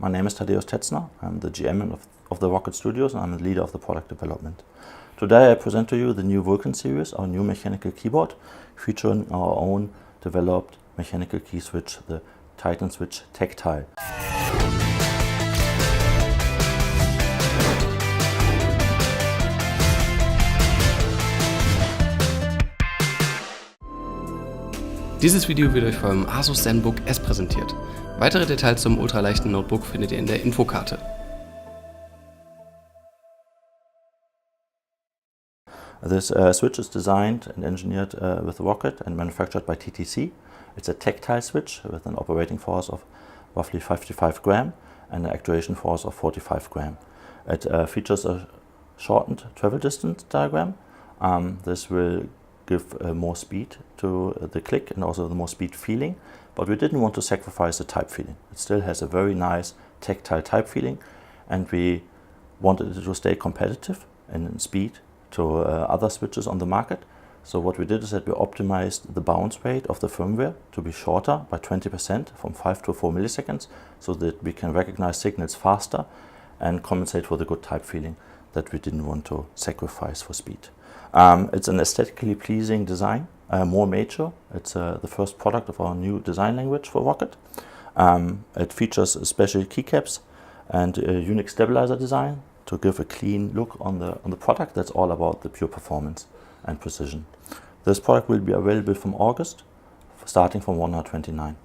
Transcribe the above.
My name is Tadeusz Tetzner. I'm the GM of the Roccat Studios, and I'm the leader of the product development. Today I present to you the new Vulcan series, our new mechanical keyboard, featuring our own developed mechanical key switch, the Titan switch Tactile. Dieses Video wird euch vom Asus ZenBook S präsentiert. Weitere Details zum ultraleichten Notebook findet ihr in der Infokarte. This switch is designed and engineered with Roccat and manufactured by TTC. It's a tactile switch with an operating force of roughly 55 gram and an actuation force of 45 gram. It features a shortened travel distance diagram. This will give more speed to the click and also the more speed feeling, but we didn't want to sacrifice the type feeling. It still has a very nice tactile type feeling, and we wanted it to stay competitive in speed to other switches on the market. So what we did is that we optimized the bounce rate of the firmware to be shorter by 20%, from 5 to 4 milliseconds, so that we can recognize signals faster and compensate for the good type feeling that we didn't want to sacrifice for speed. It's an aesthetically pleasing design, more mature. It's the first product of our new design language for Roccat. It features special keycaps and a unique stabilizer design to give a clean look on the product. That's all about the pure performance and precision. This product will be available from August, starting from $129.